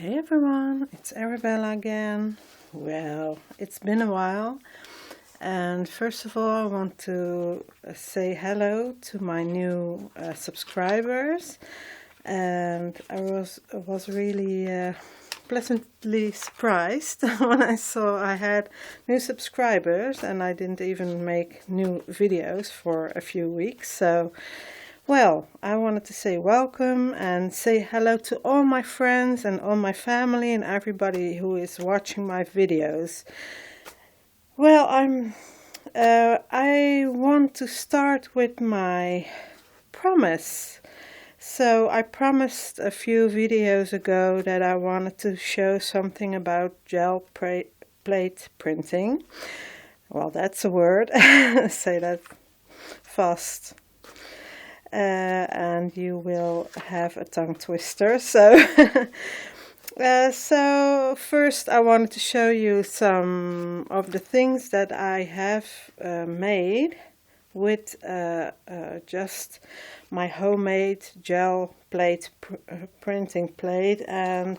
Hey everyone, it's Arabella again. Well, it's been a while, and first of all I want to say hello to my new subscribers, and I was really pleasantly surprised when I saw I had new subscribers, and I didn't even make new videos for a few weeks. So well, I wanted to say welcome and say hello to all my friends and all my family and everybody who is watching my videos. Well, I want to start with my promise. So I promised a few videos ago that I wanted to show something about gel plate printing. Well, that's a word. Say that fast. And you will have a tongue twister. So, so first I wanted to show you some of the things that I have made with just my homemade gel plate printing plate, and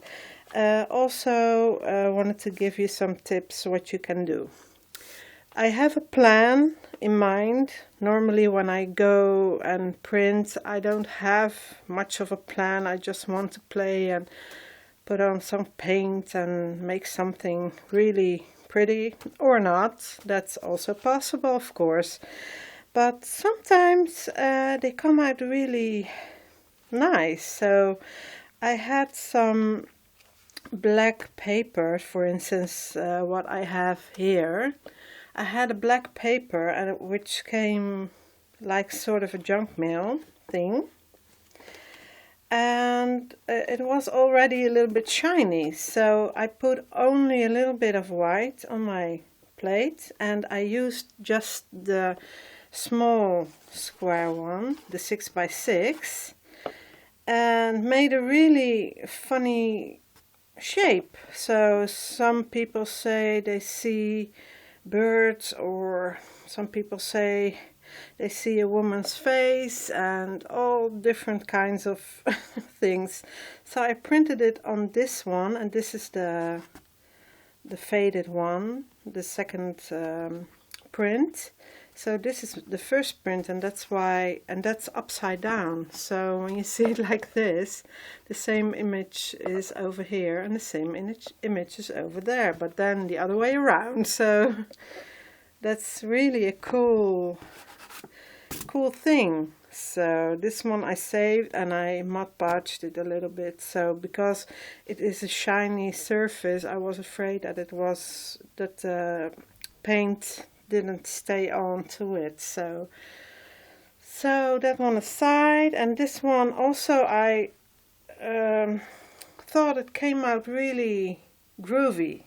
also wanted to give you some tips what you can do. I have a plan in mind. Normally when I go and print, I don't have much of a plan. I just want to play and put on some paint and make something really pretty, or not. That's also possible, of course. But sometimes they come out really nice. So I had some black paper, for instance, what I have here. I had a black paper which came like sort of a junk mail thing, and it was already a little bit shiny, so I put only a little bit of white on my plate, and I used just the small square one, the 6x6, and made a really funny shape. So some people say they see birds, or some people say they see a woman's face, and all different kinds of things. So I printed it on this one, and this is the faded one, the second print. So this is the first print, and that's why, and that's upside down. So when you see it like this, the same image is over here and the same image is over there, but then the other way around. So that's really a cool thing. So this one I saved, and I Mod Podged it a little bit. So because it is a shiny surface, I was afraid that that paint didn't stay on to it. So that one aside, and this one also I thought it came out really groovy.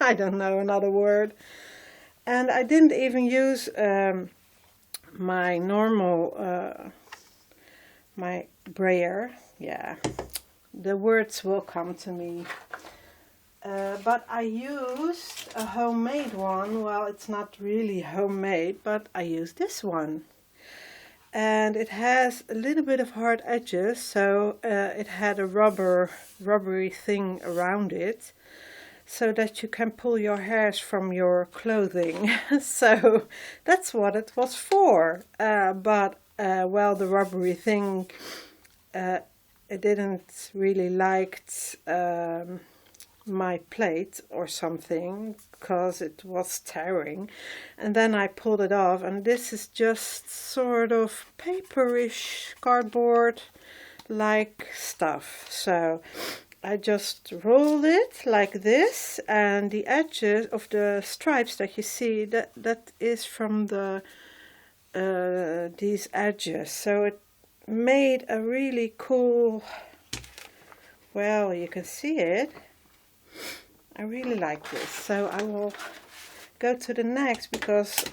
I don't know another word. And I didn't even use my normal my brayer. Yeah, the words will come to me. But I used a homemade one. Well, it's not really homemade, but I used this one. And it has a little bit of hard edges, so it had a rubbery thing around it, so that you can pull your hairs from your clothing. So that's what it was for. But well, the rubbery thing, it didn't really liked my plate or something, because it was tearing, and then I pulled it off, and this is just sort of paperish cardboard like stuff. So I just rolled it like this, and the edges of the stripes that you see, that is from the these edges. So it made a really cool, well, you can see it. I really like this. So I will go to the next, because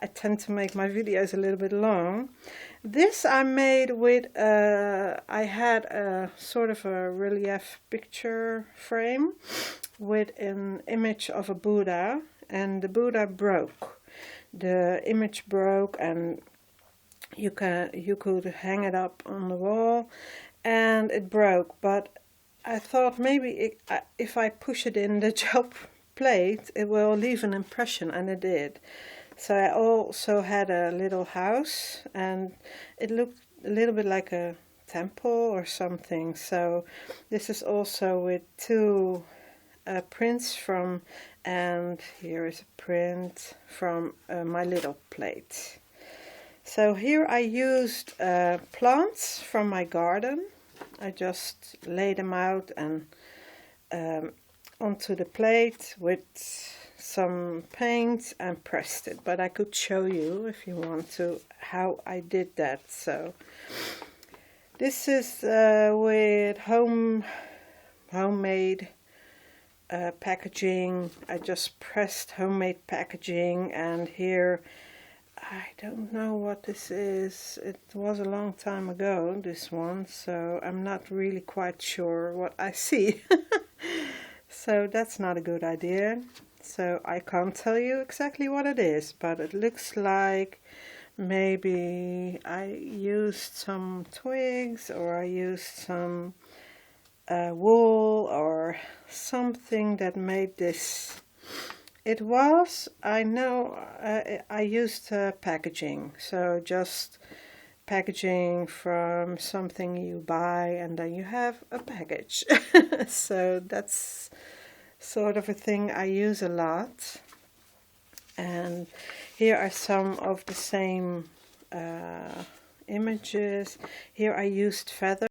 I tend to make my videos a little bit long. This I made with, I had a sort of a relief picture frame with an image of a Buddha, and the Buddha broke. The image broke, and you could hang it up on the wall, and it broke, but I thought maybe if I push it in the gel plate, it will leave an impression, and it did. So I also had a little house, and it looked a little bit like a temple or something. So this is also with two prints from, and here is a print from my little plate. So here I used plants from my garden. I just laid them out and onto the plate with some paint and pressed it, but I could show you, if you want to, how I did that. So this is with homemade packaging. I just pressed homemade packaging, and here I don't know what this is. It was a long time ago, this one, so I'm not really quite sure what I see. So that's not a good idea. So I can't tell you exactly what it is, but it looks like maybe I used some twigs, or I used some wool or something that made this. It was, I know, I used packaging, so just packaging from something you buy and then you have a package. So that's sort of a thing I use a lot. And here are some of the same images. Here I used feathers.